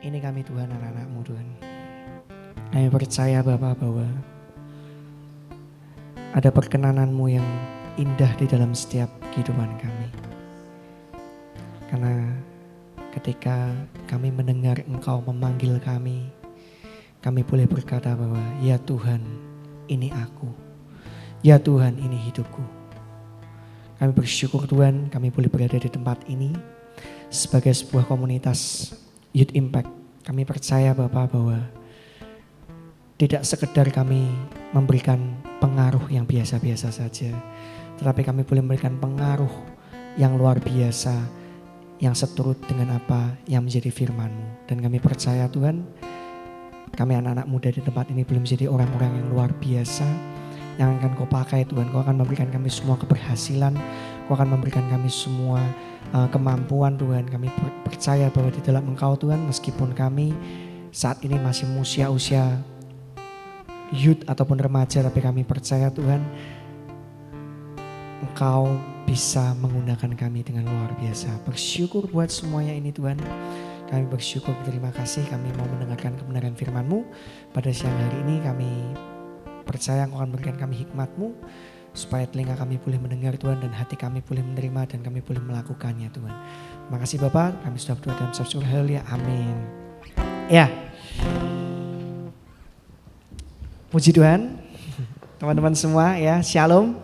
Ini kami Tuhan, anak-anak-Mu Tuhan. Kami percaya Bapa bahwa ada perkenanan-Mu yang indah di dalam setiap kehidupan kami. Karena ketika kami mendengar Engkau memanggil kami boleh berkata bahwa ya Tuhan, ini aku. Ya Tuhan, ini hidupku. Kami bersyukur Tuhan, kami boleh berada di tempat ini sebagai sebuah komunitas Youth Impact. Kami percaya Bapak bahwa tidak sekedar kami memberikan pengaruh yang biasa-biasa saja, tetapi kami boleh memberikan pengaruh yang luar biasa, yang seturut dengan apa yang menjadi firman-Mu. Dan kami percaya Tuhan, kami anak-anak muda di tempat ini boleh menjadi orang-orang yang luar biasa, yang akan Kau pakai Tuhan. Kau akan memberikan kami semua keberhasilan, Kau akan memberikan kami semua kemampuan Tuhan. Kami percaya bahwa di dalam Engkau Tuhan, meskipun kami saat ini masih usia youth ataupun remaja, tapi kami percaya Tuhan, Engkau bisa menggunakan kami dengan luar biasa. Bersyukur buat semuanya ini Tuhan. Kami bersyukur, berterima kasih kami mau mendengarkan kebenaran firman-Mu. Pada siang hari ini kami percaya Engkau akan memberikan kami hikmat-Mu, supaya telinga kami boleh mendengar Tuhan, dan hati kami boleh menerima, dan kami boleh melakukannya Tuhan. Terima kasih Bapak, kami sudah berdoa dalam sabda haleluya, amin. Ya, puji Tuhan, teman-teman semua ya, shalom.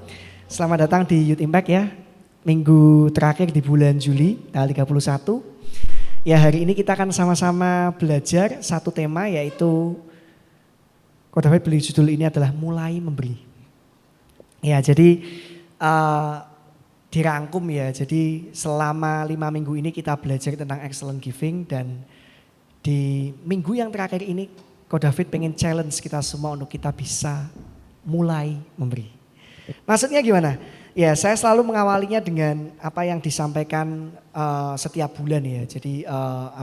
Selamat datang di Youth Impact ya, minggu terakhir di bulan Juli, tanggal 31. Ya, hari ini kita akan sama-sama belajar satu tema, yaitu Kau dapat beli judul ini adalah mulai memberi. Ya, jadi dirangkum ya, jadi selama 5 minggu ini kita belajar tentang excellent giving, dan di minggu yang terakhir ini Ko David pengen challenge kita semua untuk kita bisa mulai memberi. Maksudnya gimana? Ya, saya selalu mengawalinya dengan apa yang disampaikan setiap bulan ya. Jadi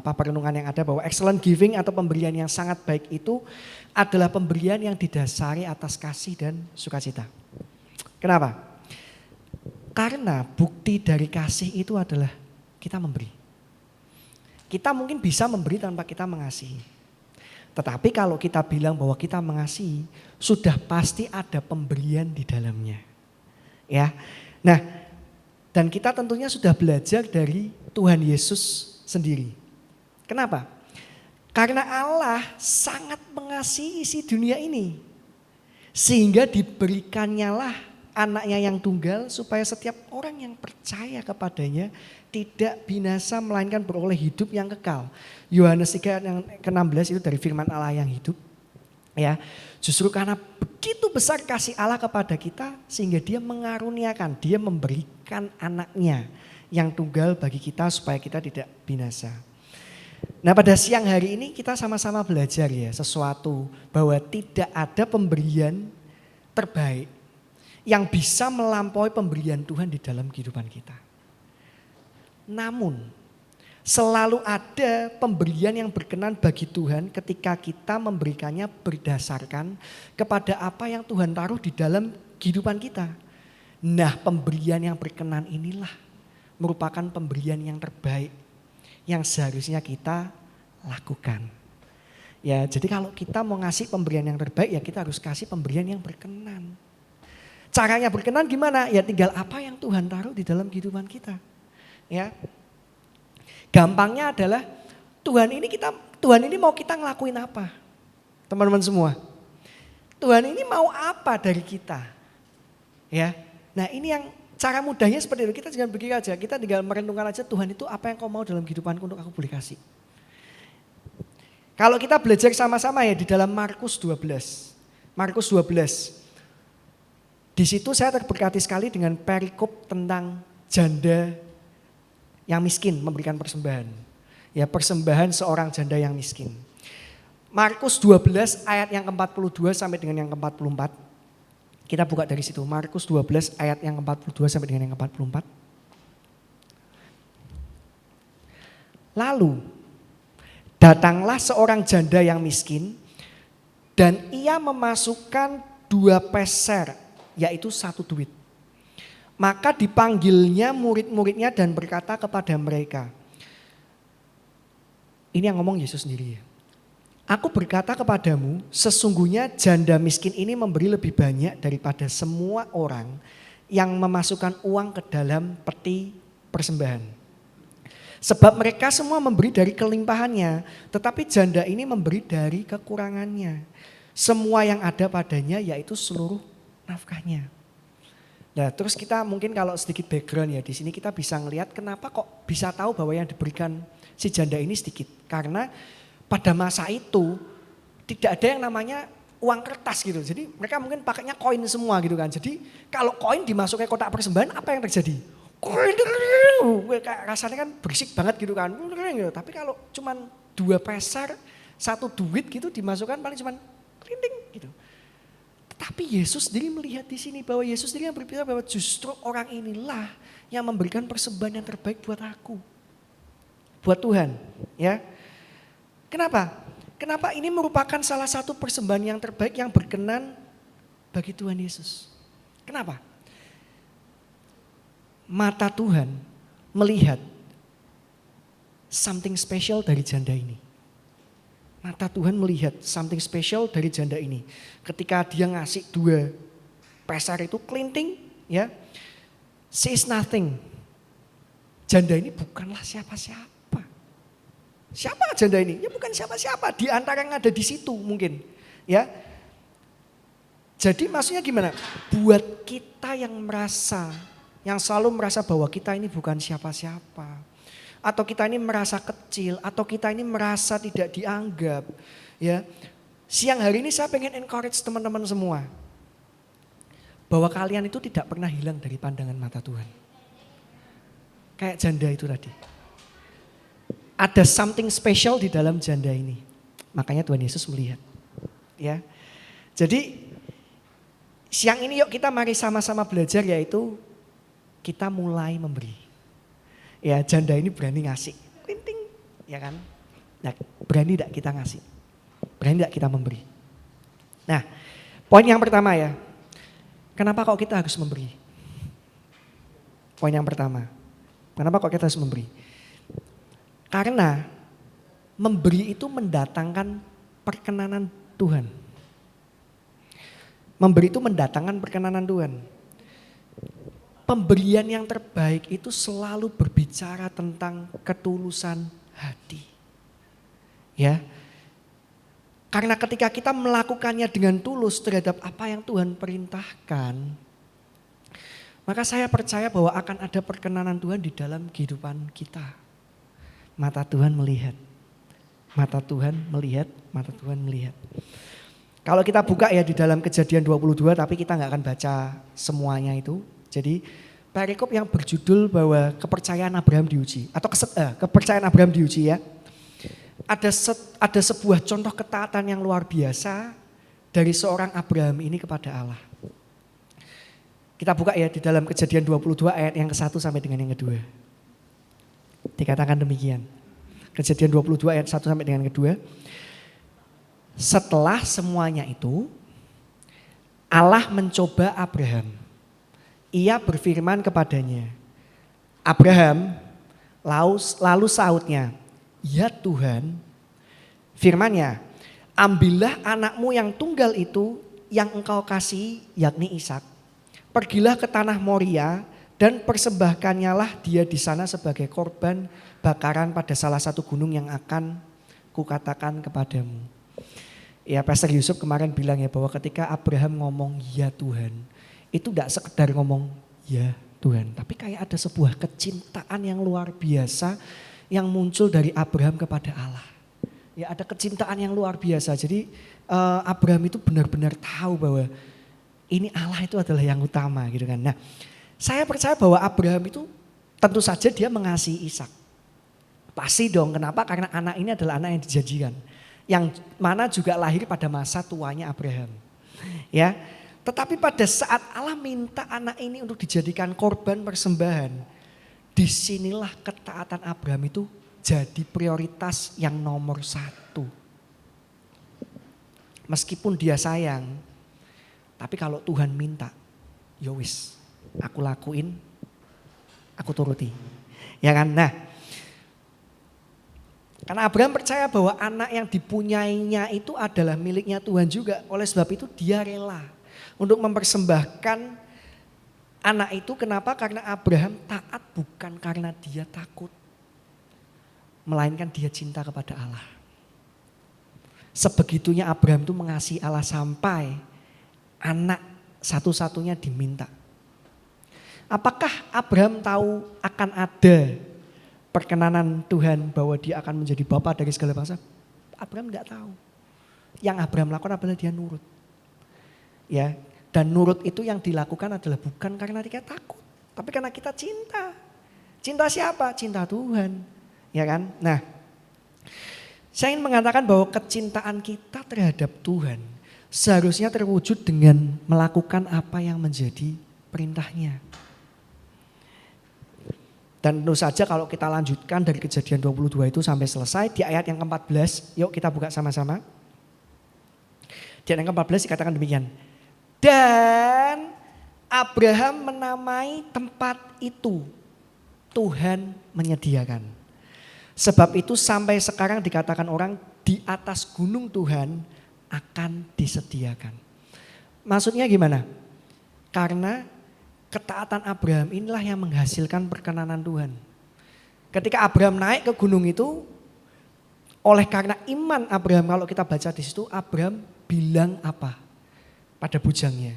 perenungan yang ada bahwa excellent giving atau pemberian yang sangat baik itu adalah pemberian yang didasari atas kasih dan sukacita. Kenapa? Karena bukti dari kasih itu adalah kita memberi. Kita mungkin bisa memberi tanpa kita mengasihi. Tetapi kalau kita bilang bahwa kita mengasihi, sudah pasti ada pemberian di dalamnya. Ya. Nah, dan kita tentunya sudah belajar dari Tuhan Yesus sendiri. Kenapa? Karena Allah sangat mengasihi isi dunia ini, sehingga diberikannya lah anaknya yang tunggal, supaya setiap orang yang percaya kepadanya tidak binasa melainkan beroleh hidup yang kekal. Yohanes 3 yang ke-16 itu dari firman Allah yang hidup. Ya, justru karena begitu besar kasih Allah kepada kita, sehingga dia mengaruniakan, dia memberikan anaknya yang tunggal bagi kita supaya kita tidak binasa. Nah, pada siang hari ini kita sama-sama belajar ya sesuatu, bahwa tidak ada pemberian terbaik yang bisa melampaui pemberian Tuhan di dalam kehidupan kita. Namun selalu ada pemberian yang berkenan bagi Tuhan ketika kita memberikannya berdasarkan kepada apa yang Tuhan taruh di dalam kehidupan kita. Nah, pemberian yang berkenan inilah merupakan pemberian yang terbaik yang seharusnya kita lakukan. Ya, jadi kalau kita mau ngasih pemberian yang terbaik, ya kita harus kasih pemberian yang berkenan. Caranya berkenan gimana? Ya tinggal apa yang Tuhan taruh di dalam kehidupan kita. Ya. Gampangnya adalah Tuhan ini mau kita ngelakuin apa? Teman-teman semua. Tuhan ini mau apa dari kita? Ya. Nah, ini yang cara mudahnya seperti itu. Kita jangan begini aja, kita tinggal merenungkan aja, Tuhan itu apa yang Kau mau dalam kehidupanku untuk aku boleh kasih. Kalau kita belajar sama-sama ya di dalam Markus 12. Markus 12. Di situ saya terberkati sekali dengan perikop tentang janda yang miskin memberikan persembahan. Ya, persembahan seorang janda yang miskin. Markus 12 ayat yang ke-42 sampai dengan yang ke-44. Kita buka dari situ. Markus 12 ayat yang ke-42 sampai dengan yang ke-44. Lalu datanglah seorang janda yang miskin, dan ia memasukkan 2 peser, yaitu 1 duit. Maka dipanggilnya murid-muridnya dan berkata kepada mereka, Ini yang ngomong Yesus sendiri ya. Aku berkata kepadamu, sesungguhnya janda miskin ini memberi lebih banyak daripada semua orang yang memasukkan uang ke dalam peti persembahan. Sebab mereka semua memberi dari kelimpahannya, tetapi janda ini memberi dari kekurangannya. Semua yang ada padanya yaitu seluruh nafkahnya. Nah, terus kita mungkin kalau sedikit background ya, di sini kita bisa ngelihat kenapa kok bisa tahu bahwa yang diberikan si janda ini sedikit. Karena pada masa itu tidak ada yang namanya uang kertas gitu. Jadi mereka mungkin pakainya koin semua gitu kan. Jadi kalau koin dimasukkan kotak persembahan, apa yang terjadi? Koin, kayak rasanya kan berisik banget gitu kan. Tapi kalau cuman 2 peser, 1 duit gitu dimasukkan paling cuman kerinting gitu. Tapi Yesus sendiri melihat di sini bahwa Yesus sendiri yang berbicara bahwa justru orang inilah yang memberikan persembahan yang terbaik buat aku. Buat Tuhan, ya. Kenapa? Kenapa ini merupakan salah satu persembahan yang terbaik yang berkenan bagi Tuhan Yesus? Kenapa? Mata Tuhan melihat something special dari janda ini. Mata Tuhan melihat something special dari janda ini. Ketika dia ngasih 2 peser itu kelinting, ya, she is nothing. Janda ini bukanlah siapa-siapa. Siapa janda ini? Ya bukan siapa-siapa. Di antara yang ada di situ mungkin, ya. Jadi maksudnya gimana? Buat kita yang selalu merasa bahwa kita ini bukan siapa-siapa. Atau kita ini merasa kecil, atau kita ini merasa tidak dianggap. Ya, siang hari ini saya pengen encourage teman-teman semua. Bahwa kalian itu tidak pernah hilang dari pandangan mata Tuhan. Kayak janda itu tadi. Ada something special di dalam janda ini. Makanya Tuhan Yesus melihat. Ya, jadi siang ini yuk kita mari sama-sama belajar, yaitu kita mulai memberi. Ya, janda ini berani ngasih, klinting, ya kan? Nah, berani tidak kita ngasih? Berani tidak kita memberi? Nah, poin yang pertama ya, kenapa kok kita harus memberi? Poin yang pertama, kenapa kok kita harus memberi? Karena memberi itu mendatangkan perkenanan Tuhan. Memberi itu mendatangkan perkenanan Tuhan. Pemberian yang terbaik itu selalu berbicara tentang ketulusan hati. Ya. Karena ketika kita melakukannya dengan tulus terhadap apa yang Tuhan perintahkan, maka saya percaya bahwa akan ada perkenanan Tuhan di dalam kehidupan kita. Mata Tuhan melihat. Mata Tuhan melihat, mata Tuhan melihat. Kalau kita buka ya di dalam Kejadian 22, tapi kita nggak akan baca semuanya itu. Jadi perikop yang berjudul bahwa kepercayaan Abraham diuji atau kepercayaan Abraham diuji ya. Ada sebuah contoh ketaatan yang luar biasa dari seorang Abraham ini kepada Allah. Kita buka ya di dalam Kejadian 22 ayat yang ke-1 sampai dengan yang ke-2. Dikatakan demikian. Kejadian 22 ayat 1 sampai dengan ke-2. Setelah semuanya itu, Allah mencoba Abraham. Ia berfirman kepadanya, Abraham, lalu sahutnya, ya Tuhan. Firman-Nya, ambillah anakmu yang tunggal itu yang engkau kasih, yakni Ishak. Pergilah ke tanah Moria dan persembahkannyalah dia di sana sebagai korban bakaran pada salah satu gunung yang akan kukatakan kepadamu. Ya, Pastor Yusuf kemarin bilang ya bahwa ketika Abraham ngomong ya Tuhan, itu tidak sekedar ngomong ya Tuhan, tapi kayak ada sebuah kecintaan yang luar biasa yang muncul dari Abraham kepada Allah. Ya, ada kecintaan yang luar biasa. Jadi Abraham itu benar-benar tahu bahwa ini Allah itu adalah yang utama gitu kan. Nah, saya percaya bahwa Abraham itu tentu saja dia mengasihi Ishak. Pasti dong, kenapa? Karena anak ini adalah anak yang dijanjikan. Yang mana juga lahir pada masa tuanya Abraham. Ya. Tetapi pada saat Allah minta anak ini untuk dijadikan korban persembahan, disinilah ketaatan Abraham itu jadi prioritas yang nomor 1. Meskipun dia sayang, tapi kalau Tuhan minta, ya wis, aku lakuin, aku turuti. Ya kan? Nah, Karena Abraham percaya bahwa anak yang dipunyainya itu adalah miliknya Tuhan juga. Oleh sebab itu dia rela untuk mempersembahkan anak itu. Kenapa? Karena Abraham taat bukan karena dia takut. Melainkan dia cinta kepada Allah. Sebegitunya Abraham itu mengasihi Allah sampai anak satu-satunya diminta. Apakah Abraham tahu akan ada perkenanan Tuhan bahwa dia akan menjadi bapa dari segala bangsa? Abraham tidak tahu. Yang Abraham lakukan adalah dia nurut. Ya, dan nurut itu yang dilakukan adalah bukan karena dia takut, tapi karena kita cinta. Cinta siapa? Cinta Tuhan. Ya kan? Nah, saya ingin mengatakan bahwa kecintaan kita terhadap Tuhan seharusnya terwujud dengan melakukan apa yang menjadi perintahnya. Dan tentu saja kalau kita lanjutkan dari Kejadian 22 itu sampai selesai di ayat yang ke-14, yuk kita buka sama-sama. Di ayat yang ke-14 dikatakan demikian. Dan Abraham menamai tempat itu Tuhan menyediakan. Sebab itu sampai sekarang dikatakan orang di atas gunung Tuhan akan disediakan. Maksudnya gimana? Karena ketaatan Abraham inilah yang menghasilkan perkenanan Tuhan. Ketika Abraham naik ke gunung itu, oleh karena iman Abraham, kalau kita baca di situ, Abraham bilang apa pada bujangnya?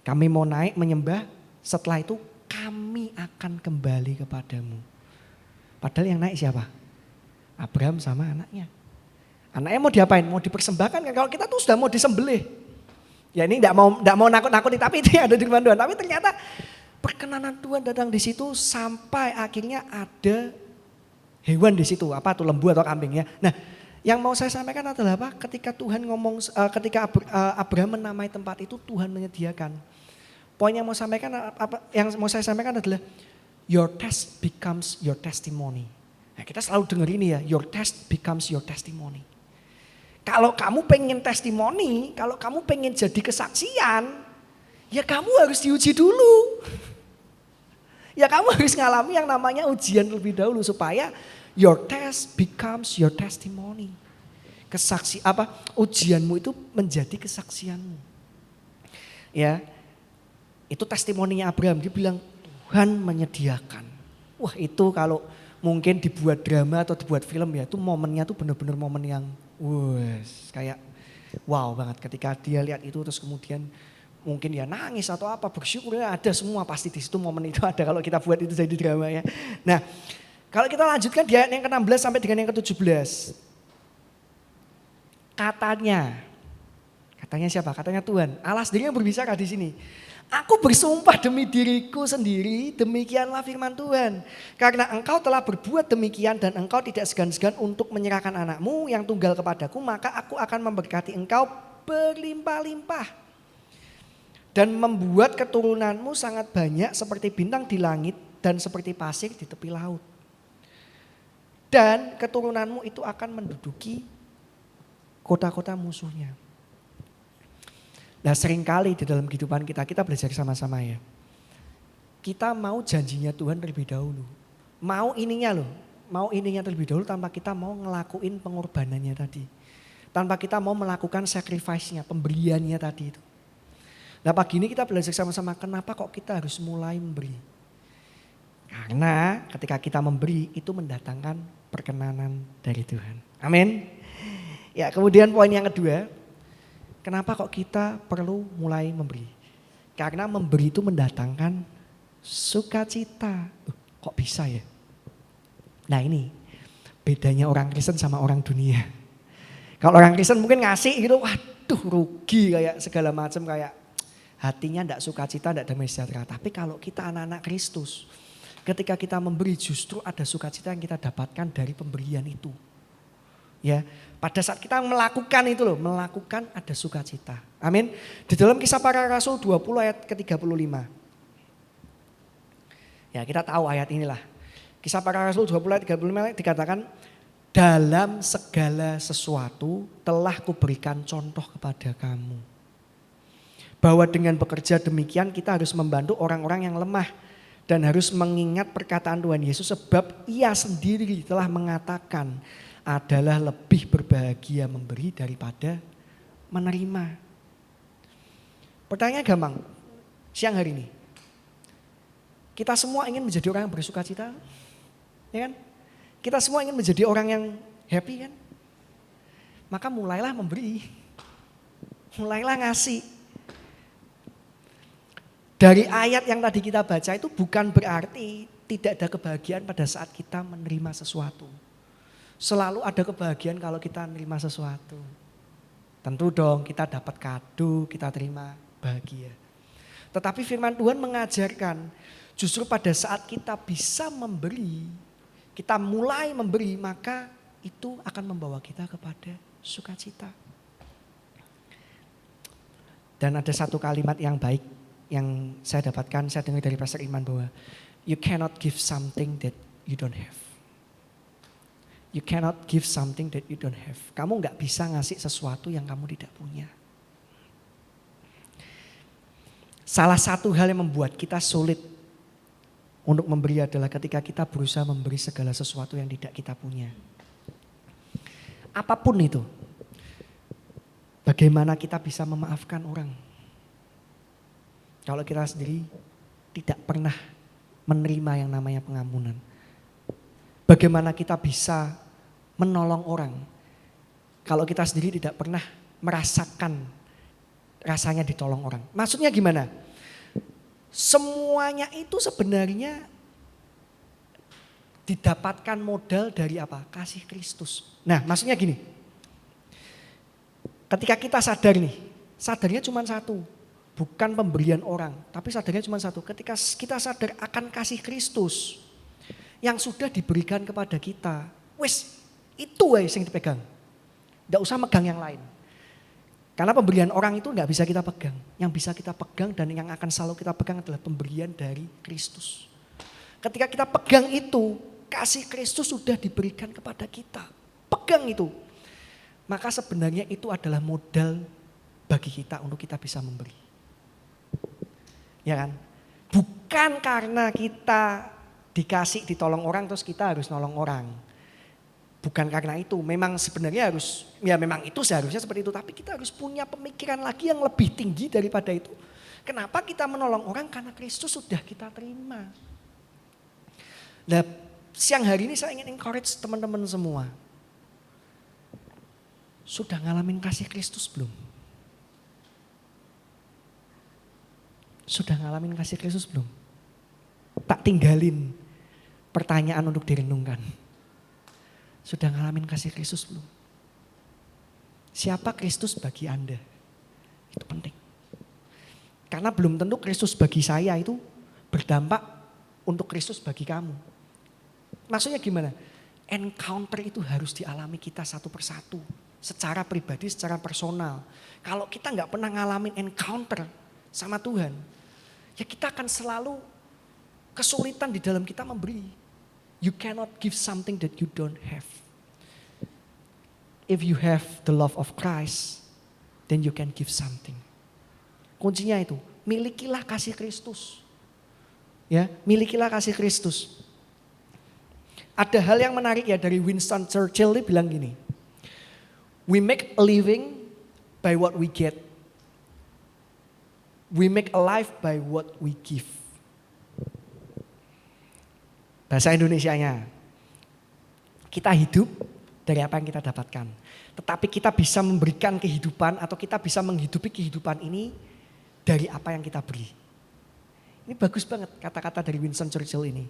Kami mau naik menyembah, setelah itu kami akan kembali kepadamu. Padahal yang naik siapa? Abraham sama anaknya. Anaknya mau diapain? Mau dipersembahkan kan? Kalau kita tuh sudah mau disembelih. Ya ini enggak mau nakut-nakuti, tapi itu yang ada di depan Tuhan. Tapi ternyata perkenanan Tuhan datang di situ sampai akhirnya ada hewan di situ, apa tuh, lembu atau kambing ya. Nah, yang mau saya sampaikan adalah apa? Ketika Tuhan ngomong, ketika Abraham menamai tempat itu, Tuhan menyediakan. Poin yang mau saya sampaikan adalah your test becomes your testimony. Nah, kita selalu dengar ini ya, your test becomes your testimony. Kalau kamu pengen testimoni, kalau kamu pengen jadi kesaksian, ya kamu harus diuji dulu. Ya kamu harus ngalami yang namanya ujian lebih dahulu supaya your test becomes your testimony. Ujianmu itu menjadi kesaksianmu. Ya. Itu testimoninya Abraham, dia bilang Tuhan menyediakan. Wah, itu kalau mungkin dibuat drama atau dibuat film ya, itu momennya tuh benar-benar momen yang kayak wow banget ketika dia lihat itu, terus kemudian mungkin ya nangis atau apa, bersyukur ya, ada semua pasti di situ, momen itu ada kalau kita buat itu jadi drama ya. Nah, kalau kita lanjutkan di ayat yang ke-16 sampai dengan yang ke-17. Katanya siapa? Katanya Tuhan. Allah sendiri yang berbicara di sini. Aku bersumpah demi diriku sendiri, demikianlah firman Tuhan. Karena engkau telah berbuat demikian dan engkau tidak segan-segan untuk menyerahkan anakmu yang tunggal kepadaku, maka aku akan memberkati engkau berlimpah-limpah. Dan membuat keturunanmu sangat banyak seperti bintang di langit dan seperti pasir di tepi laut. Dan keturunanmu itu akan menduduki kota-kota musuhnya. Nah, seringkali di dalam kehidupan kita belajar sama-sama ya. Kita mau janjinya Tuhan terlebih dahulu. Mau ininya terlebih dahulu tanpa kita mau ngelakuin pengorbanannya tadi. Tanpa kita mau melakukan sacrifice-nya, pemberiannya tadi itu. Nah, pagi ini kita belajar sama-sama kenapa kok kita harus mulai memberi. Karena ketika kita memberi itu mendatangkan perkenanan dari Tuhan. Amin. Ya, kemudian poin yang kedua, kenapa kok kita perlu mulai memberi? Karena memberi itu mendatangkan sukacita. Kok bisa ya? Nah, ini bedanya orang Kristen sama orang dunia. Kalau orang Kristen mungkin ngasih gitu, waduh rugi kayak segala macam, kayak hatinya tidak sukacita, tidak damai sejahtera. Tapi kalau kita anak-anak Kristus, ketika kita memberi justru ada sukacita yang kita dapatkan dari pemberian itu. Ya, pada saat kita melakukan itu melakukan ada sukacita. Amin. Di dalam Kisah Para Rasul 20 ayat ke-35. Ya, kita tahu ayat inilah. Kisah Para Rasul 20 ayat 35 dikatakan, dalam segala sesuatu telah kuberikan contoh kepada kamu. Bahwa dengan bekerja demikian kita harus membantu orang-orang yang lemah. Dan harus mengingat perkataan Tuhan Yesus sebab ia sendiri telah mengatakan, adalah lebih berbahagia memberi daripada menerima. Pertanyaan gampang, siang hari ini. Kita semua ingin menjadi orang yang bersuka cita, ya kan? Kita semua ingin menjadi orang yang happy kan? Maka mulailah memberi, mulailah ngasih. Dari ayat yang tadi kita baca itu bukan berarti tidak ada kebahagiaan pada saat kita menerima sesuatu. Selalu ada kebahagiaan kalau kita menerima sesuatu. Tentu dong kita dapat kado, kita terima bahagia. Tetapi firman Tuhan mengajarkan justru pada saat kita bisa memberi, kita mulai memberi, maka itu akan membawa kita kepada sukacita. Dan ada satu kalimat yang baik yang saya dapatkan, saya dengar dari Pastor Iman bahwa you cannot give something that you don't have. You cannot give something that you don't have. Kamu gak bisa ngasih sesuatu yang kamu tidak punya. Salah satu hal yang membuat kita sulit untuk memberi adalah ketika kita berusaha memberi segala sesuatu yang tidak kita punya. Apapun itu. Bagaimana kita bisa memaafkan orang. Kalau kita sendiri tidak pernah menerima yang namanya pengampunan. Bagaimana kita bisa menolong orang kalau kita sendiri tidak pernah merasakan rasanya ditolong orang. Maksudnya gimana? Semuanya itu sebenarnya didapatkan modal dari apa? Kasih Kristus. Nah, maksudnya gini. Ketika kita sadar nih, sadarnya cuma satu. Bukan pemberian orang, tapi sadarnya cuma satu. Ketika kita sadar akan kasih Kristus yang sudah diberikan kepada kita, wes itu wes yang dipegang. Tidak usah megang yang lain. Karena pemberian orang itu nggak bisa kita pegang. Yang bisa kita pegang dan yang akan selalu kita pegang adalah pemberian dari Kristus. Ketika kita pegang itu, kasih Kristus sudah diberikan kepada kita. Pegang itu. Maka sebenarnya itu adalah modal bagi kita untuk kita bisa memberi. Ya kan? Bukan karena kita dikasih ditolong orang terus kita harus nolong orang. Bukan karena itu, memang sebenarnya harus, ya memang itu seharusnya seperti itu. Tapi kita harus punya pemikiran lagi yang lebih tinggi daripada itu. Kenapa kita menolong orang? Karena Kristus sudah kita terima. Nah, siang hari ini saya ingin encourage teman-teman semua. Sudah ngalamin kasih Kristus belum? Sudah ngalamin kasih Kristus belum? Tak tinggalin pertanyaan untuk direnungkan. Sudah ngalamin kasih Kristus belum? Siapa Kristus bagi Anda? Itu penting. Karena belum tentu Kristus bagi saya itu berdampak untuk Kristus bagi kamu. Maksudnya gimana? Encounter itu harus dialami kita satu persatu. Secara pribadi, secara personal. Kalau kita gak pernah ngalamin encounter sama Tuhan, ya kita akan selalu kesulitan di dalam kita memberi. You cannot give something that you don't have. If you have the love of Christ, then you can give something. Kuncinya itu, milikilah kasih Kristus. Ya, milikilah kasih Kristus. Ada hal yang menarik ya dari Winston Churchill, dia bilang gini. We make a living by what we get. We make a life by what we give. Bahasa Indonesianya, kita hidup dari apa yang kita dapatkan. Tetapi kita bisa memberikan kehidupan atau kita bisa menghidupi kehidupan ini dari apa yang kita beri. Ini bagus banget kata-kata dari Winston Churchill ini.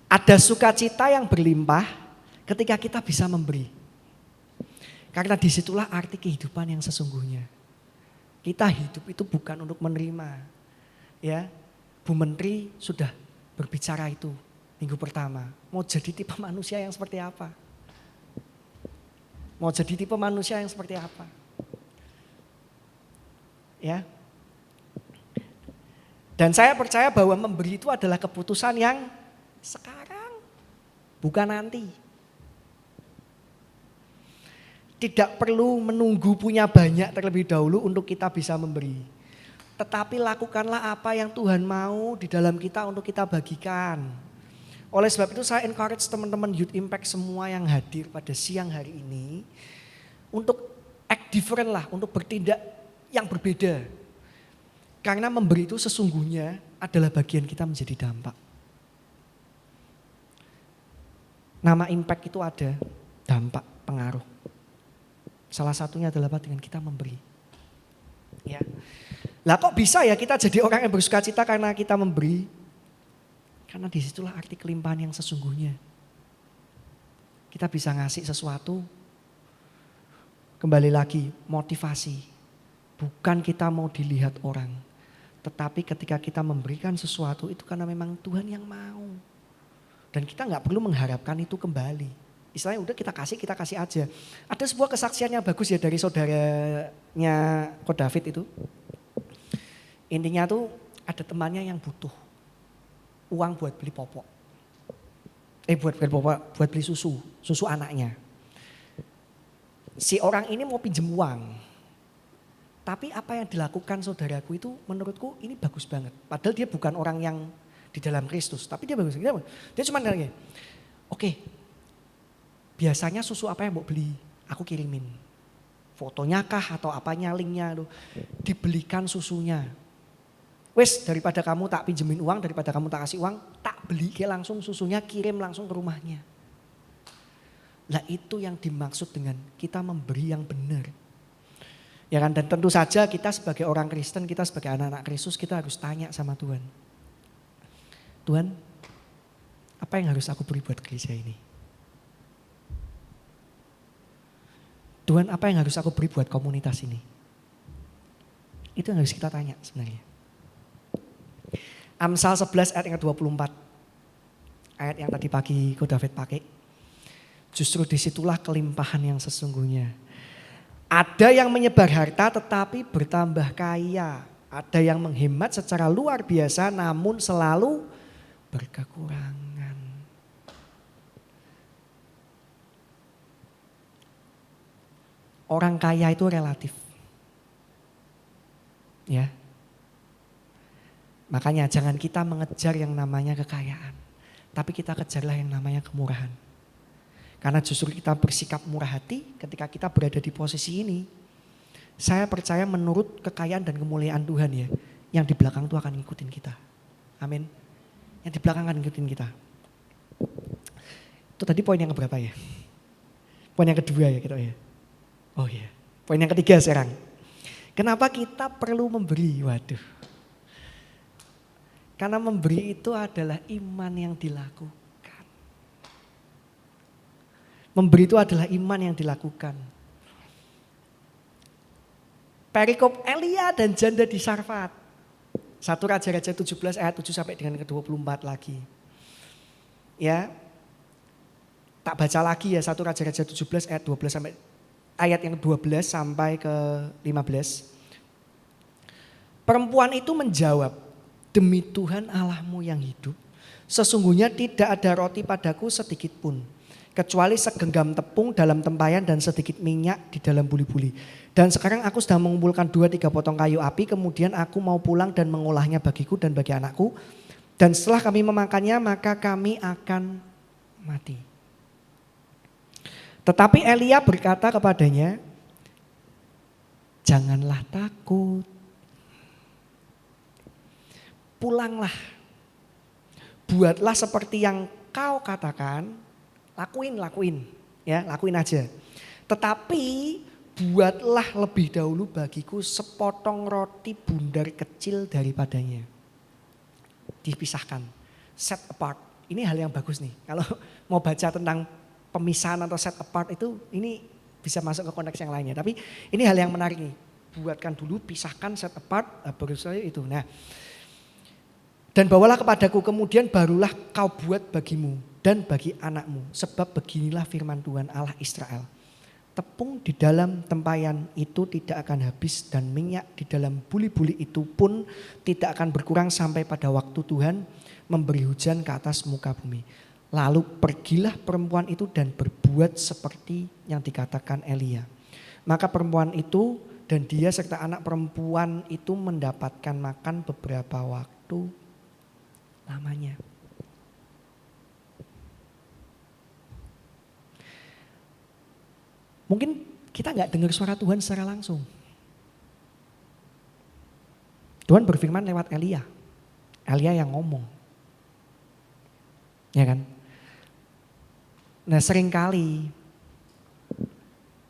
Ada sukacita yang berlimpah ketika kita bisa memberi. Karena disitulah arti kehidupan yang sesungguhnya. Kita hidup itu bukan untuk menerima. Ya, Bu Menteri sudah berbicara itu minggu pertama. Mau jadi tipe manusia yang seperti apa? Mau jadi tipe manusia yang seperti apa? Ya. Dan saya percaya bahwa memberi itu adalah keputusan yang sekarang, bukan nanti. Tidak perlu menunggu punya banyak terlebih dahulu untuk kita bisa memberi. Tetapi lakukanlah apa yang Tuhan mau di dalam kita untuk kita bagikan. Oleh sebab itu saya encourage teman-teman Youth Impact semua yang hadir pada siang hari ini untuk act different lah, untuk bertindak yang berbeda. Karena memberi itu sesungguhnya adalah bagian kita menjadi dampak. Nama impact itu ada dampak, pengaruh. Salah satunya adalah dengan kita memberi. Ya. Lah kok bisa ya kita jadi orang yang bersuka cita karena kita memberi? Karena disitulah arti kelimpahan yang sesungguhnya. Kita bisa ngasih sesuatu, kembali lagi motivasi. Bukan kita mau dilihat orang. Tetapi ketika kita memberikan sesuatu itu karena memang Tuhan yang mau. Dan kita gak perlu mengharapkan itu kembali. Istilahnya udah kita kasih aja. Ada sebuah kesaksian yang bagus ya dari saudaranya Ko David itu. Intinya tuh ada temannya yang butuh uang buat beli popok. Buat beli susu anaknya. Si orang ini mau pinjem uang. Tapi apa yang dilakukan saudaraku itu menurutku ini bagus banget. Padahal dia bukan orang yang di dalam Kristus. Tapi dia bagus. Dia cuma nanya, oke, biasanya susu apa yang mau beli? Aku kirimin. Fotonya kah atau apanya, linknya. Dibelikan susunya. Wes daripada kamu tak pinjemin uang, daripada kamu tak kasih uang, tak beli langsung susunya, kirim langsung ke rumahnya. Lah itu yang dimaksud dengan kita memberi yang benar. Ya kan, dan tentu saja kita sebagai orang Kristen, kita sebagai anak-anak Kristus, kita harus tanya sama Tuhan. Tuhan, apa yang harus aku beri buat gereja ini? Tuhan, apa yang harus aku beri buat komunitas ini? Itu yang harus kita tanya sebenarnya. Amsal 11 ayat yang ke-24. Ayat yang tadi pagi Ko David pakai. Justru disitulah kelimpahan yang sesungguhnya. Ada yang menyebar harta tetapi bertambah kaya. Ada yang menghemat secara luar biasa namun selalu berkekurangan. Orang kaya itu relatif. Ya. Makanya jangan kita mengejar yang namanya kekayaan. Tapi kita kejarlah yang namanya kemurahan. Karena justru kita bersikap murah hati ketika kita berada di posisi ini. Saya percaya menurut kekayaan dan kemuliaan Tuhan ya. Yang di belakang itu akan ngikutin kita. Amin. Yang di belakang akan ngikutin kita. Itu tadi poin yang keberapa ya? Poin yang kedua ya kita ya. Oh iya. Poin yang ketiga sekarang. Kenapa kita perlu memberi? Waduh. Karena memberi itu adalah iman yang dilakukan. Memberi itu adalah iman yang dilakukan. Perikop Elia dan janda di Sarfat. 1 Raja-Raja 17 ayat 7 sampai dengan ke-24 lagi. Ya. Tak baca lagi ya 1 Raja-Raja 17 ayat 12 sampai ayat yang 12 sampai ke 15. Perempuan itu menjawab, demi Tuhan Allahmu yang hidup, sesungguhnya tidak ada roti padaku sedikit pun. Kecuali segenggam tepung dalam tempayan dan sedikit minyak di dalam buli-buli. Dan sekarang aku sedang mengumpulkan 2-3 potong kayu api. Kemudian aku mau pulang dan mengolahnya bagiku dan bagi anakku. Dan setelah kami memakannya maka kami akan mati. Tetapi Elia berkata kepadanya, janganlah takut. Pulanglah. Buatlah seperti yang kau katakan. Lakuin ya, lakuin aja. Tetapi buatlah lebih dahulu bagiku sepotong roti bundar kecil daripadanya. Dipisahkan, set apart. Ini hal yang bagus nih. Kalau mau baca tentang pemisahan atau set apart itu, ini bisa masuk ke konteks yang lainnya. Tapi ini hal yang menarik nih. Buatkan dulu, pisahkan, set apart, baru saya itu. Nah, dan bawalah kepadaku, kemudian barulah kau buat bagimu dan bagi anakmu. Sebab beginilah firman Tuhan Allah Israel. Tepung di dalam tempayan itu tidak akan habis dan minyak di dalam buli-buli itu pun tidak akan berkurang sampai pada waktu Tuhan memberi hujan ke atas muka bumi. Lalu pergilah perempuan itu dan berbuat seperti yang dikatakan Elia. Maka perempuan itu dan dia serta anak perempuan itu mendapatkan makan beberapa waktu lamanya. Mungkin kita nggak dengar suara Tuhan secara langsung. Tuhan berfirman lewat Elia. Elia yang ngomong. Ya kan? Nah seringkali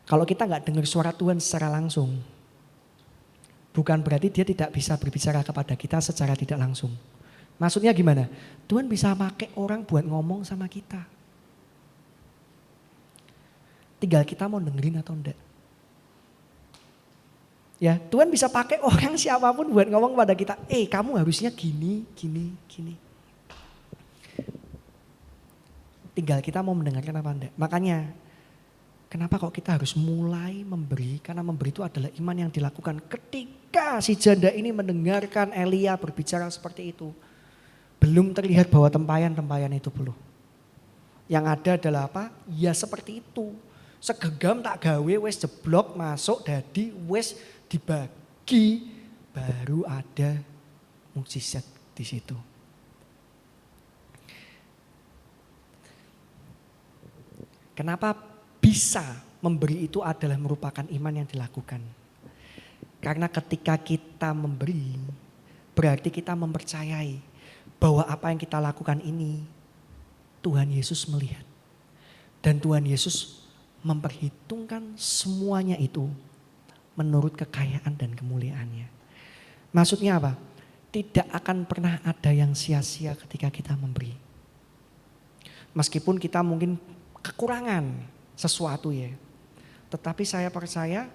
kalau kita nggak dengar suara Tuhan secara langsung, bukan berarti dia tidak bisa berbicara kepada kita secara tidak langsung. Maksudnya gimana? Tuhan bisa pakai orang buat ngomong sama kita. Tinggal kita mau dengerin atau enggak. Ya, Tuhan bisa pakai orang siapapun buat ngomong pada kita, kamu harusnya gini, gini, gini. Tinggal kita mau mendengarkan apa enggak. Makanya, kenapa kok kita harus mulai memberi? Karena memberi itu adalah iman yang dilakukan ketika si janda ini mendengarkan Elia berbicara seperti itu. Belum terlihat bahwa tempayan-tempayan itu belum. Yang ada adalah apa? Ya seperti itu. Segegam tak gawe wes jeblok masuk dadi wes dibagi, baru ada mukjizat di situ. Kenapa bisa memberi itu adalah merupakan iman yang dilakukan? Karena ketika kita memberi, berarti kita mempercayai bahwa apa yang kita lakukan ini Tuhan Yesus melihat. Dan Tuhan Yesus memperhitungkan semuanya itu menurut kekayaan dan kemuliaannya. Maksudnya apa? Tidak akan pernah ada yang sia-sia ketika kita memberi. Meskipun kita mungkin kekurangan sesuatu ya. Tetapi saya percaya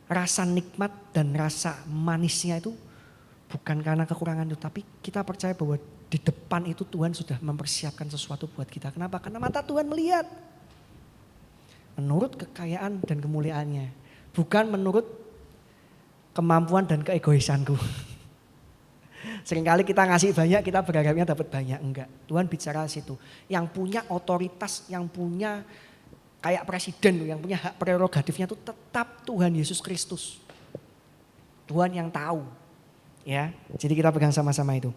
rasa nikmat dan rasa manisnya itu bukan karena kekurangan itu. Tapi kita percaya bahwa di depan itu Tuhan sudah mempersiapkan sesuatu buat kita. Kenapa? Karena mata Tuhan melihat. Menurut kekayaan dan kemuliaannya. Bukan menurut kemampuan dan keegoisanku. Seringkali kita ngasih banyak, kita berharapnya dapat banyak. Enggak, Tuhan bicara situ. Yang punya otoritas, yang punya kayak presiden, yang punya hak prerogatifnya itu tetap Tuhan Yesus Kristus. Tuhan yang tahu. Ya, jadi kita pegang sama-sama itu.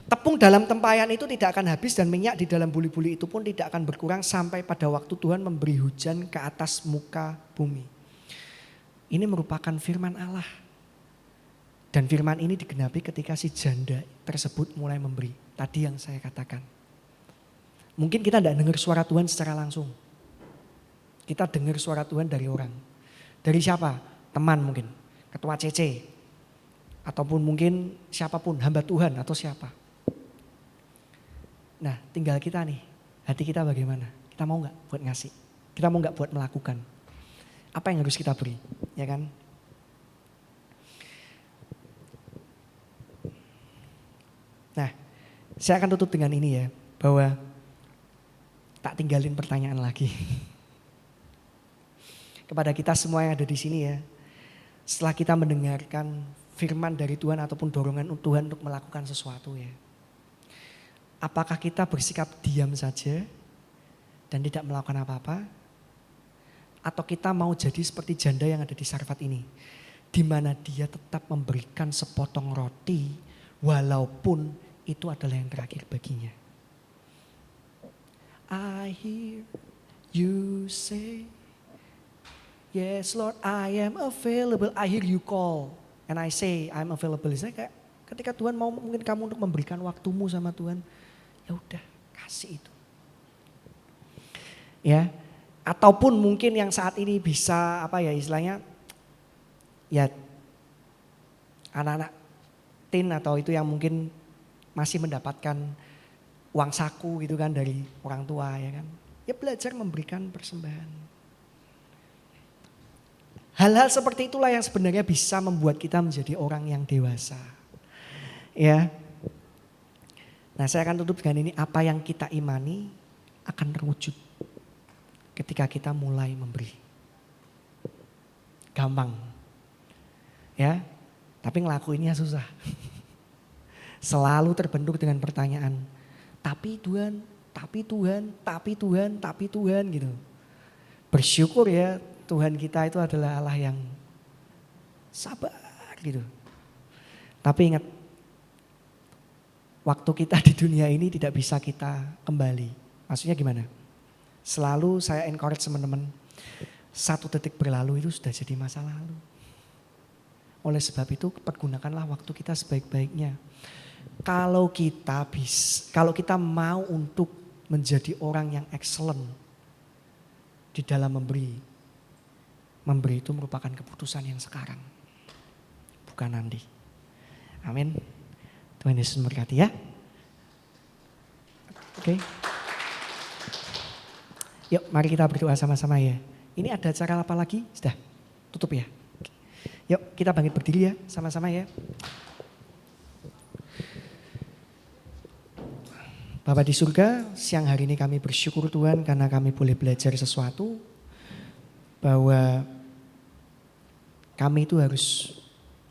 Tepung dalam tempayan itu tidak akan habis dan minyak di dalam buli-buli itu pun tidak akan berkurang sampai pada waktu Tuhan memberi hujan ke atas muka bumi. Ini merupakan firman Allah. Dan firman ini digenapi ketika si janda tersebut mulai memberi. Tadi yang saya katakan. Mungkin kita tidak dengar suara Tuhan secara langsung. Kita dengar suara Tuhan dari orang. Dari siapa? Teman mungkin. Ketua CC. Ataupun mungkin siapapun, hamba Tuhan atau siapa. Nah tinggal kita nih, hati kita bagaimana? Kita mau gak buat ngasih? Kita mau gak buat melakukan? Apa yang harus kita beri? Ya kan? Nah, saya akan tutup dengan ini ya, bahwa tak tinggalin pertanyaan lagi. Kepada kita semua yang ada di sini ya, setelah kita mendengarkan firman dari Tuhan ataupun dorongan Tuhan untuk melakukan sesuatu ya. Apakah kita bersikap diam saja dan tidak melakukan apa-apa? Atau kita mau jadi seperti janda yang ada di Sarfat ini, di mana dia tetap memberikan sepotong roti walaupun itu adalah yang terakhir baginya. I hear you say, yes Lord I am available. I hear you call and I say I'm available. Saya kayak ketika Tuhan mau mungkin kamu untuk memberikan waktumu sama Tuhan, ya udah kasih itu. Ya, ataupun mungkin yang saat ini bisa apa ya istilahnya, ya anak-anak teen atau itu yang mungkin masih mendapatkan uang saku gitu kan dari orang tua ya kan. Ya belajar memberikan persembahan. Hal-hal seperti itulah yang sebenarnya bisa membuat kita menjadi orang yang dewasa. Ya. Nah saya akan tutup dengan ini, apa yang kita imani akan terwujud ketika kita mulai memberi. Gampang. Ya. Tapi ngelakuinnya susah. Selalu terbentuk dengan pertanyaan, tapi Tuhan, tapi Tuhan, tapi Tuhan, tapi Tuhan gitu. Bersyukur ya Tuhan kita itu adalah Allah yang sabar gitu. Tapi ingat, waktu kita di dunia ini tidak bisa kita kembali. Maksudnya gimana? Selalu saya encourage teman-teman, 1 detik berlalu itu sudah jadi masa lalu. Oleh sebab itu pergunakanlah waktu kita sebaik-baiknya. Kalau kita mau untuk menjadi orang yang excellent di dalam memberi itu merupakan keputusan yang sekarang, bukan nanti. Amin. Tuhan Yesus memberkati ya. Oke. Yuk mari kita berdoa sama-sama ya. Ini ada acara apa lagi? Sudah tutup ya. Yuk kita bangkit berdiri ya sama-sama ya. Bapa di surga, siang hari ini kami bersyukur Tuhan karena kami boleh belajar sesuatu. Bahwa kami itu harus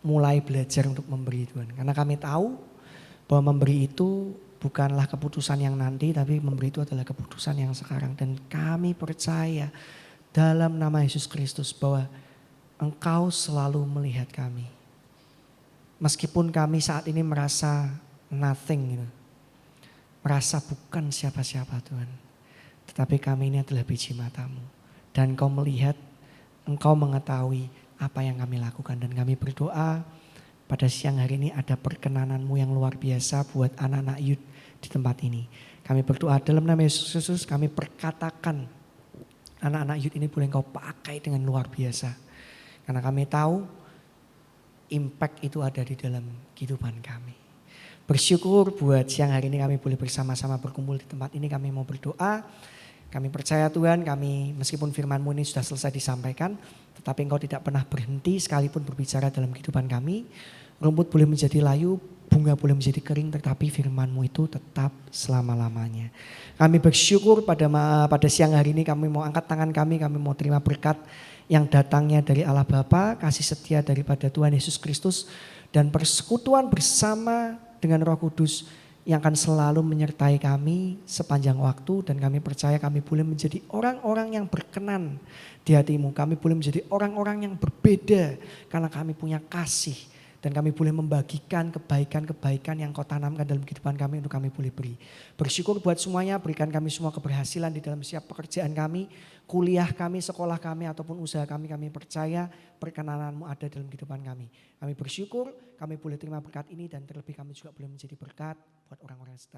mulai belajar untuk memberi Tuhan. Karena kami tahu bahwa memberi itu bukanlah keputusan yang nanti, tapi memberi itu adalah keputusan yang sekarang. Dan kami percaya dalam nama Yesus Kristus bahwa Engkau selalu melihat kami. Meskipun kami saat ini merasa nothing gitu. Merasa bukan siapa-siapa Tuhan. Tetapi kami ini adalah biji mata-Mu. Dan Engkau melihat, Engkau mengetahui apa yang kami lakukan. Dan kami berdoa pada siang hari ini ada perkenanan-Mu yang luar biasa buat anak-anak youth di tempat ini. Kami berdoa dalam nama Yesus Kristus, kami perkatakan anak-anak youth ini boleh Engkau pakai dengan luar biasa. Karena kami tahu impact itu ada di dalam kehidupan kami. Bersyukur buat siang hari ini kami boleh bersama-sama berkumpul di tempat ini. Kami mau berdoa. Kami percaya Tuhan, kami meskipun firman-Mu ini sudah selesai disampaikan, tetapi Engkau tidak pernah berhenti sekalipun berbicara dalam kehidupan kami. Rumput boleh menjadi layu, bunga boleh menjadi kering, tetapi firman-Mu itu tetap selama-lamanya. Kami bersyukur pada siang hari ini kami mau angkat tangan kami mau terima berkat yang datangnya dari Allah Bapa, kasih setia daripada Tuhan Yesus Kristus, dan persekutuan bersama dengan Roh Kudus yang akan selalu menyertai kami sepanjang waktu. Dan kami percaya kami boleh menjadi orang-orang yang berkenan di hati-Mu. Kami boleh menjadi orang-orang yang berbeda karena kami punya kasih. Dan kami boleh membagikan kebaikan-kebaikan yang Kau tanamkan dalam kehidupan kami untuk kami boleh beri. Bersyukur buat semuanya, berikan kami semua keberhasilan di dalam setiap pekerjaan kami, kuliah kami, sekolah kami, ataupun usaha kami. Kami percaya perkenanan-Mu ada dalam kehidupan kami. Kami bersyukur, kami boleh terima berkat ini dan terlebih kami juga boleh menjadi berkat buat orang-orang sekitar.